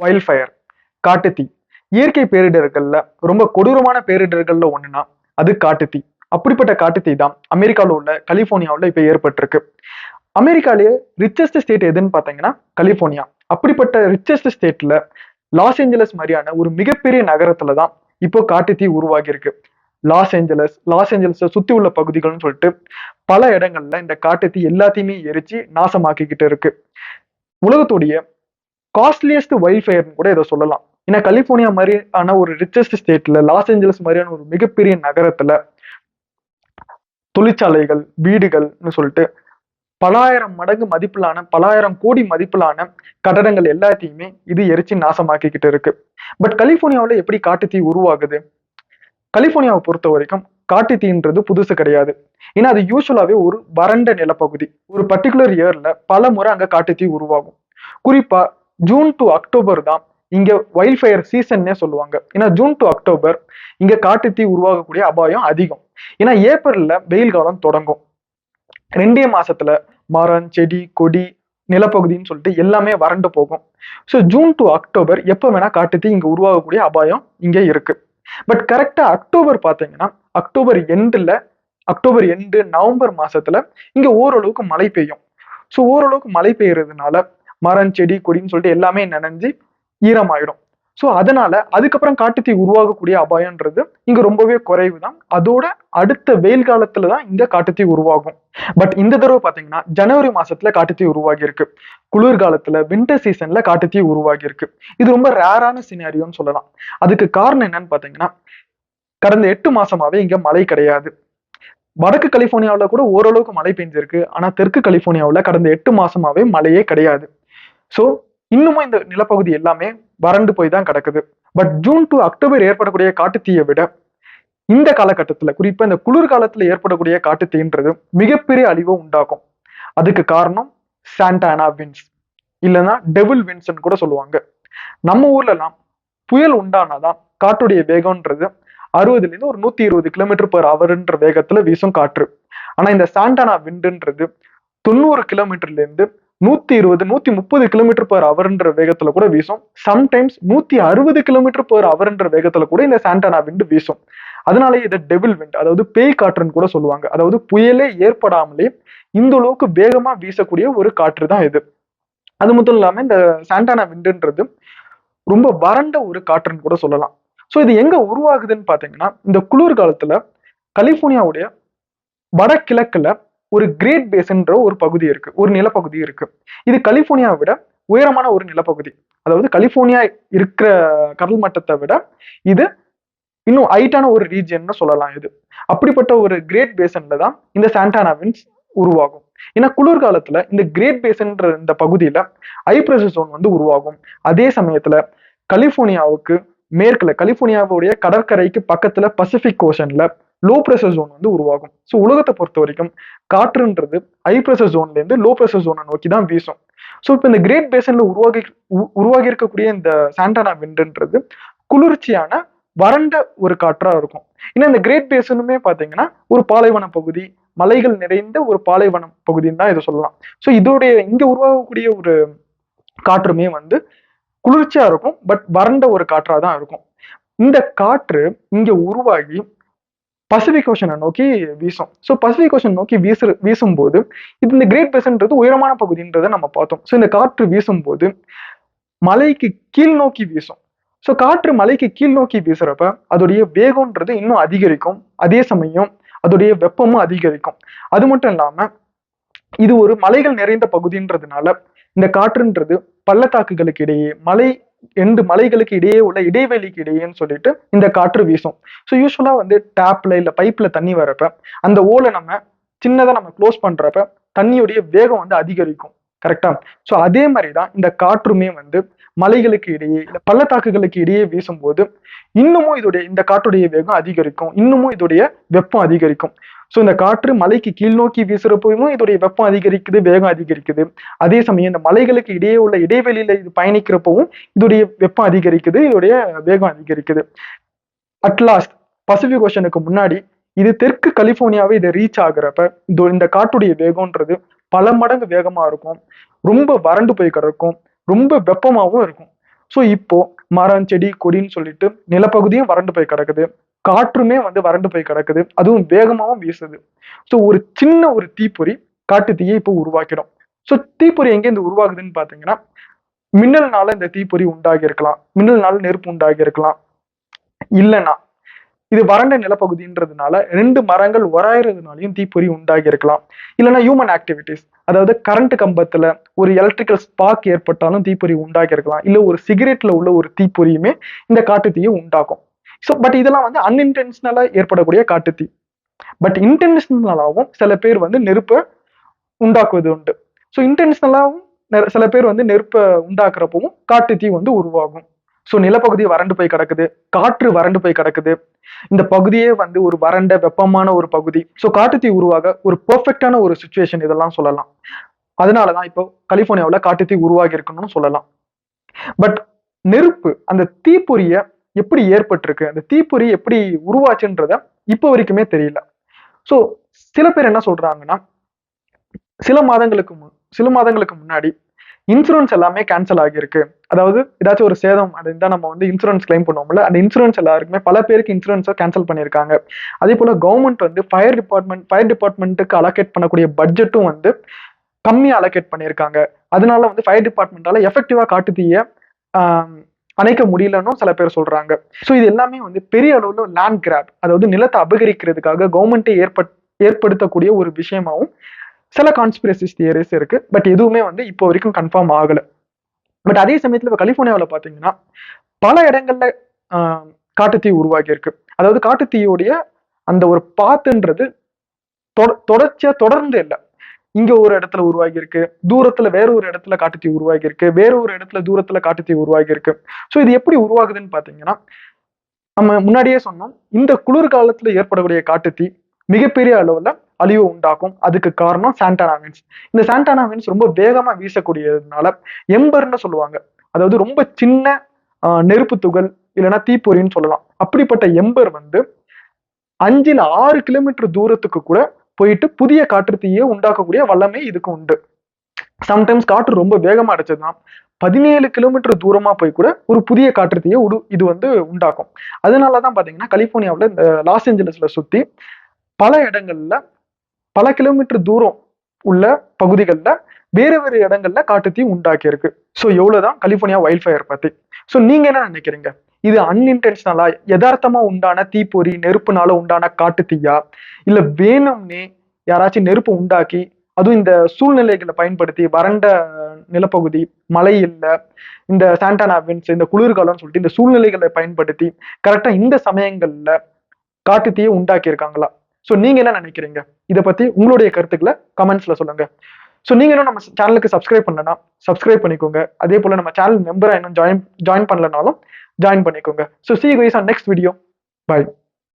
Wild fire, காட்டுத்தீ. இயற்கை பேரிடர்கள்ல ரொம்ப கொடூரமான பேரிடர்கள்ல ஒண்ணுனா அது காட்டுத்தீ. அப்படிப்பட்ட காட்டுத்தீ தான் அமெரிக்காவில் உள்ள கலிபோர்னியாவில் இப்ப ஏற்பட்டிருக்கு. அமெரிக்காலேயே ரிச்சஸ்ட் ஸ்டேட் எதுன்னு பாத்தீங்கன்னா கலிபோர்னியா. அப்படிப்பட்ட ரிச்சஸ்ட் ஸ்டேட்ல லாஸ் ஏஞ்சலஸ் மாதிரியான ஒரு மிகப்பெரிய நகரத்துல தான் இப்போ காட்டுத்தீ உருவாகி இருக்கு. லாஸ் ஏஞ்சலஸை சுத்தி உள்ள பகுதிகள்னு சொல்லிட்டு பல இடங்கள்ல இந்த காட்டுத்தீ எல்லாத்தையுமே எரிச்சு நாசமாக்கிக்கிட்டு இருக்கு. உலகத்துடைய காஸ்ட்லியஸ்ட் வைல்ட் ஃபயர்னு கூட இதை சொல்லலாம். ஏன்னா கலிபோர்னியா மாதிரியான ஒரு ரிச்சஸ்ட் ஸ்டேட்ல, லாஸ் ஏஞ்சலஸ் மாதிரியான ஒரு மிகப்பெரிய நகரத்துல தொழிற்சாலைகள், வீடுகள்னு சொல்லிட்டு பல ஆயிரம் கோடி மதிப்பிலான கட்டடங்கள் எல்லாத்தையுமே இது எரிச்சு நாசமாக்கிக்கிட்டு இருக்கு. பட் கலிபோர்னியாவில் எப்படி காட்டுத்தீ உருவாகுது? கலிபோர்னியாவை பொறுத்த வரைக்கும் காட்டுத்தீன்றது புதுசு கிடையாது. ஏன்னா அது யூஸ்வலாவே ஒரு வறண்ட நிலப்பகுதி. ஒரு பர்டிகுலர் இயர்ல பல முறை அங்க காட்டுத்தீ உருவாகும். குறிப்பா ஜூன் டு அக்டோபர் தான் இங்க வைல்ட் ஃபயர் சீசன்னே சொல்லுவாங்க. ஏன்னா ஜூன் டு அக்டோபர் இங்க காட்டுத்தீ உருவாகக்கூடிய அபாயம் அதிகம். ஏன்னா ஏப்ரல்ல வெயில் காலம் தொடங்கும். 2 மாசத்துல மரம், செடி, கொடி, நிலப்பகுதின்னு சொல்லிட்டு எல்லாமே வறண்டு போகும். ஸோ ஜூன் டு அக்டோபர் எப்போ வேணா காட்டுத்தீ இங்க உருவாகக்கூடிய அபாயம் இங்க இருக்கு. பட் கரெக்டா அக்டோபர் பாத்தீங்கன்னா அக்டோபர் எண்டு நவம்பர் மாசத்துல இங்க ஓரளவுக்கு மழை பெய்யும். ஸோ ஓரளவுக்கு மழை பெய்யறதுனால மரம், செடி, கொடின்னு சொல்லிட்டு எல்லாமே நனைஞ்சு ஈரமாயிடும். ஸோ அதனால அதுக்கப்புறம் காட்டுத்தீ உருவாகக்கூடிய அபாயம்ன்றது இங்க ரொம்பவே குறைவு தான். அதோட அடுத்த வெயில் காலத்துல தான் இங்க காட்டுத்தீ உருவாகும். பட் இந்த தடவை பாத்தீங்கன்னா ஜனவரி மாசத்துல காட்டுத்தீ உருவாகி இருக்கு. குளிர்காலத்துல, வின்டர் சீசன்ல காட்டுத்தீ உருவாகி இருக்கு. இது ரொம்ப ரேரான சினாரியோன்னு சொல்லலாம். அதுக்கு காரணம் என்னன்னு பாத்தீங்கன்னா கடந்த 8 மாசமாவே இங்க மழை கிடையாது. வடக்கு கலிபோர்னியாவில கூட ஓரளவுக்கு மழை பெஞ்சிருக்கு. ஆனா தெற்கு கலிபோர்னியாவில கடந்த 8 மாசமாவே மழையே கிடையாது. ஸோ இன்னுமும் இந்த நிலப்பகுதி எல்லாமே வறண்டு போய் தான் கிடக்குது. பட் ஜூன் டு அக்டோபர் ஏற்படக்கூடிய காட்டுத்தீயை விட இந்த காலகட்டத்துல, குறிப்பா இந்த குளிர்காலத்துல ஏற்படக்கூடிய காட்டுத்தீன்றது மிகப்பெரிய அழிவை உண்டாக்கும். அதுக்கு காரணம் சாண்டானா விண்ட்ஸ், இல்லைன்னா டெவில் விண்ட்ஸ்ன்னு கூட சொல்லுவாங்க. நம்ம ஊர்ல எல்லாம் புயல் உண்டானாதான் காட்டுடைய வேகம்ன்றது 60ல இருந்து ஒரு 120 km/h வேகத்துல வீசும் காற்று. ஆனா இந்த சாண்டானா விண்டுன்றது 90 km இருந்து 120, 130 km/h வேகத்துல கூட வீசும். சம்டைம்ஸ் 160 km/h வேகத்துல கூட இந்த சாண்டானா விண்டு வீசும். அதனாலே இதை டெவில் விண்ட், அதாவது பேய் காற்றுன்னு கூட சொல்லுவாங்க. அதாவது புயலே ஏற்படாமலே இந்த அளவுக்கு வேகமா வீசக்கூடிய ஒரு காற்று தான் இது. அது மட்டும் இல்லாம இந்த சாண்டானா விண்டுன்றது ரொம்ப வறண்ட ஒரு காற்றுன்னு கூட சொல்லலாம். ஸோ இது எங்க உருவாகுதுன்னு பாத்தீங்கன்னா இந்த குளிர்காலத்துல கலிபோர்னியாவுடைய வடகிழக்குல ஒரு கிரேட் பேசன்ற ஒரு பகுதி இருக்கு, ஒரு நிலப்பகுதி இருக்கு. இது கலிபோர்னியாவை விட உயரமான ஒரு நிலப்பகுதி. அதாவது கலிபோர்னியா இருக்கிற கடல் மட்டத்தை விட இது இன்னும் ஹைட்டான ஒரு ரீஜியன் சொல்லலாம் இது. அப்படிப்பட்ட ஒரு கிரேட் பேசன்ல தான் இந்த சாண்டானா விண்ட்ஸ் உருவாகும். ஏன்னா குளிர்காலத்துல இந்த கிரேட் பேசன்ற இந்த பகுதியில ஹை பிரஷர் ஜோன் உருவாகும். அதே சமயத்துல கலிபோர்னியாவுக்கு மேற்குல, கலிபோர்னியாவுடைய கடற்கரைக்கு பக்கத்துல பசிபிக் ஓஷன்ல லோ பிரஷர் ஜோன் உருவாகும். ஸோ உலகத்தை பொறுத்த வரைக்கும் காற்றுன்றது ஹை பிரஷர் ஜோன்ல இருந்து லோ பிரஷர் ஜோனை நோக்கி தான் வீசும். ஸோ இப்போ இந்த கிரேட் பேசன்ல உருவாகி இருக்கக்கூடிய இந்த சாண்டானா விண்டுன்றது குளிர்ச்சியான வறண்ட ஒரு காற்றா இருக்கும். ஏன்னா இந்த கிரேட் பேசனுமே பாத்தீங்கன்னா ஒரு பாலைவன பகுதி, மலைகள் நிறைந்த ஒரு பாலைவன பகுதின்னு தான் இதை சொல்லலாம். ஸோ இதோடைய இங்க உருவாகக்கூடிய ஒரு காற்றுமே குளிர்ச்சியா இருக்கும், பட் வறண்ட ஒரு காற்றா தான் இருக்கும். இந்த காற்று இங்க உருவாகி பசிபிக் ஓஷனை நோக்கி வீசும். ஸோ பசிபிக் ஓஷன் நோக்கி வீசும்போது இது இந்த கிரேட் பேசன்றது உயரமான பகுதின்றதை நம்ம பார்த்தோம். ஸோ இந்த காற்று வீசும்போது மலைக்கு கீழ் நோக்கி வீசும். ஸோ காற்று மலைக்கு கீழ் நோக்கி வீசுறப்ப அதோடைய வேகம்ன்றது இன்னும் அதிகரிக்கும். அதே சமயம் அதோடைய வெப்பமும் அதிகரிக்கும். அது மட்டும் இல்லாம இது ஒரு மலைகள் நிறைந்த பகுதின்றதுனால இந்த காற்றுன்றது பள்ளத்தாக்குகளுக்கு இடையே, மலைகளுக்கு இடையே உள்ள இடைவெளிக்கு இடையேன்னு சொல்லிட்டு இந்த காற்று வீசும். ஸோ யூஸ்வலா டேப்ல இல்ல பைப்ல தண்ணி வரப்ப அந்த ஓலை நம்ம சின்னதா நம்ம க்ளோஸ் பண்றப்ப தண்ணியுடைய வேகம் அதிகரிக்கும். கரெக்டா? ஸோ அதே மாதிரிதான் இந்த காற்றுமே மலைகளுக்கு இடையே இல்ல பள்ளத்தாக்குகளுக்கு இடையே வீசும்போது இன்னமும் இந்த காற்றுடைய வேகம் அதிகரிக்கும், இன்னமும் இதோடைய வெப்பம் அதிகரிக்கும். ஸோ இந்த காற்று மலைக்கு கீழ் நோக்கி வீசுறப்பவும் இதோடைய வெப்பம் அதிகரிக்குது, வேகம் அதிகரிக்குது. அதே சமயம் இந்த மலைகளுக்கு இடையே உள்ள இடைவெளியில இது பயணிக்கிறப்பவும் இதோடைய வெப்பம் அதிகரிக்குது, இதோடைய வேகம் அதிகரிக்குது. அட்லாஸ்ட் பசிபிக் ஓஷனுக்கு முன்னாடி இது தெற்கு கலிபோர்னியாவை இதை ரீச் ஆகுறப்ப இந்த காற்றுடைய வேகம்ன்றது பல மடங்கு வேகமா இருக்கும், ரொம்ப வறண்டு போய் கிடக்கும், ரொம்ப வெப்பமாகவும் இருக்கும். ஸோ இப்போ மரம் செடி கொடின்னு சொல்லிட்டு நிலப்பகுதியும் வறண்டு போய் கிடக்குது, காற்றுமே வந்து வறண்டு போய் கிடக்குது, அதுவும் வேகமாவும் வீசுது. ஸோ ஒரு சின்ன ஒரு தீப்பொறி காட்டு தீயை இப்போ உருவாக்கிடும். ஸோ தீப்பொறி எங்கேருந்து உருவாகுதுன்னு பாத்தீங்கன்னா, மின்னல்னால இந்த தீப்பொறி உண்டாகி இருக்கலாம், மின்னல்னால நெருப்பு உண்டாகி இருக்கலாம், இல்லைன்னா இது வறண்ட நிலப்பகுதின்றதுனால 2 மரங்கள் உராயறதுனாலையும் தீப்பொறி உண்டாகி இருக்கலாம், இல்லைன்னா ஹியூமன் ஆக்டிவிட்டிஸ், அதாவது கரண்ட் கம்பத்துல ஒரு எலக்ட்ரிக்கல் ஸ்பார்க் ஏற்பட்டாலும் தீப்பொறி உண்டாகி இருக்கலாம், இல்ல ஒரு சிகரெட்ல உள்ள ஒரு தீப்பொறியுமே இந்த காட்டு தீயை உண்டாக்கும். ஸோ பட் இதெல்லாம் வந்து அன்இன்டென்ஷனலா ஏற்படக்கூடிய காட்டு தீ. பட் இன்டென்ஷனலாகவும் சில பேர் வந்து நெருப்பை உண்டாக்குவது உண்டு. ஸோ இன்டென்ஷனலாகவும் சில பேர் வந்து நெருப்பை உண்டாக்குறப்பவும் காட்டு தீ வந்து உருவாகும். ஸோ நிலப்பகுதி வறண்டு போய் கிடக்குது, காற்று வறண்டு போய் கிடக்குது, இந்த பகுதியே வந்து ஒரு வறண்ட வெப்பமான ஒரு பகுதி. ஸோ காட்டுத்தீ உருவாக ஒரு பெர்ஃபெக்டான ஒரு சுச்சுவேஷன் இதெல்லாம் சொல்லலாம். அதனாலதான் இப்போ கலிபோர்னியாவில் காட்டுத்தீ உருவாகி இருக்கணும்னு சொல்லலாம். பட் நெருப்பு அந்த தீப்பொறிய எப்படி ஏற்பட்டிருக்கு, அந்த தீப்பொறி எப்படி உருவாச்சுன்றத இப்போ வரைக்குமே தெரியல. ஸோ சில பேர் என்ன சொல்றாங்கன்னா, சில மாதங்களுக்கு முன்னாடி இன்சூரன்ஸ் எல்லாமே கேன்சல் ஆகியிருக்கு. அதாவது ஏதாச்சும் ஒரு சேதம் அடைந்தா நம்ம வந்து இன்சூரன்ஸ் கிளைம் பண்ணுவோம்ல, அந்த இன்சூரன்ஸ் எல்லாருக்குமே பல பேருக்கு இன்சூரன்ஸை கேன்சல் பண்ணியிருக்காங்க. அதே போல கவர்மெண்ட் வந்து ஃபயர் டிபார்ட்மெண்ட்டுக்கு அலோகேட் பண்ணக்கூடிய பட்ஜெட்டும் வந்து கம்மியா அலோகேட் பண்ணியிருக்காங்க. அதனால வந்து ஃபயர் டிபார்ட்மெண்டால எஃபெக்டிவா காட்டுத்தீய அணைக்க முடியலன்னு சில பேர் சொல்றாங்க. ஸோ இது எல்லாமே வந்து பெரிய அளவுல லேண்ட் கிராப், அதாவது நிலத்தை அபகரிக்கிறதுக்காக கவர்மெண்ட்டே ஏற்படுத்தக்கூடிய ஒரு விஷயமாவும் சில கான்ஸ்பிரசிஸ் தியரிஸ் இருக்கு. பட் எதுவுமே வந்து இப்போ வரைக்கும் கன்ஃபார்ம் ஆகல. பட் அதே சமயத்துல இப்போ கலிபோர்னியாவில் பாத்தீங்கன்னா பல இடங்கள்ல காட்டுத்தீ உருவாகி இருக்கு. அதாவது காட்டுத்தீயோடைய அந்த ஒரு பாத்துன்றது தொடர்ச்சியா தொடர்ந்து இல்லை. இங்க ஒரு இடத்துல உருவாகி இருக்கு, தூரத்துல வேற ஒரு இடத்துல காட்டுத்தீ உருவாகி இருக்கு, வேற ஒரு இடத்துல தூரத்துல காட்டுத்தீ உருவாகி இருக்கு. ஸோ இது எப்படி உருவாகுதுன்னு பாத்தீங்கன்னா, நம்ம முன்னாடியே சொன்னோம், இந்த குளிர்காலத்துல ஏற்படக்கூடிய காட்டுத்தீ மிகப்பெரிய அளவுல அழிவு உண்டாக்கும். அதுக்கு காரணம் சாண்டானா விண்ட்ஸ். இந்த சாண்டானா விண்ட்ஸ் ரொம்ப வேகமா வீசக்கூடியதுனால எம்பர்ன்னு சொல்லுவாங்க, அதாவது ரொம்ப சின்ன நெருப்பு துகள் இல்லைன்னா தீப்பொறின்னு சொல்லலாம். அப்படிப்பட்ட எம்பர் வந்து 5-6 கிலோமீட்டர் தூரத்துக்கு கூட போயிட்டு புதிய காட்டுத்தீயை உண்டாக்கக்கூடிய வல்லமை இதுக்கு உண்டு. சம்டைம்ஸ் காற்று ரொம்ப வேகமா அடிச்சதுதான் 17 கிலோமீட்டர் தூரமா போய் கூட ஒரு புதிய காட்டுத்தீயை இது வந்து உண்டாக்கும். அதனாலதான் பாத்தீங்கன்னா கலிபோர்னியாவில் இந்த லாஸ் ஏஞ்சலஸ்ல சுத்தி பல இடங்கள்ல பல கிலோமீட்டர் தூரம் உள்ள பகுதிகளில் வேற வேறு இடங்கள்ல காட்டுத்தீ உண்டாக்கி இருக்கு. ஸோ எவ்வளவுதான் கலிபோர்னியா வைல்ட் ஃபயர் பத்தி. ஸோ நீங்க என்ன நினைக்கிறீங்க? இது அன்இன்டென்ஷனலா யதார்த்தமா உண்டான தீப்பொறி நெருப்புனால உண்டான காட்டுத்தீயா, இல்ல வேணும்னே யாராச்சும் நெருப்பு உண்டாக்கி அதுவும் இந்த சூழ்நிலைகளை பயன்படுத்தி வறண்ட நிலப்பகுதி, மழை இல்லை, இந்த சாண்டானா விண்ட்ஸ், இந்த குளிர்காலம்னு சொல்லிட்டு இந்த சூழ்நிலைகளை பயன்படுத்தி கரெக்டா இந்த சமயங்கள்ல காட்டுத்தீயை உண்டாக்கி இருக்காங்களா? ஸோ நீங்க என்ன நினைக்கிறீங்க? இதை பத்தி உங்களுடைய கருத்துக்களை கமெண்ட்ஸ்ல சொல்லுங்க. ஸோ நீங்க இன்னும் நம்ம சேனலுக்கு சப்ஸ்கிரைப் பண்ணலன்னா சப்ஸ்கிரைப் பண்ணிக்கோங்க. அதே போல நம்ம சேனல் மெம்பரா இன்னும் ஜாயின் பண்ணலனாலும் ஜாயின் பண்ணிக்கோங்க. So see you guys on next video. Bye.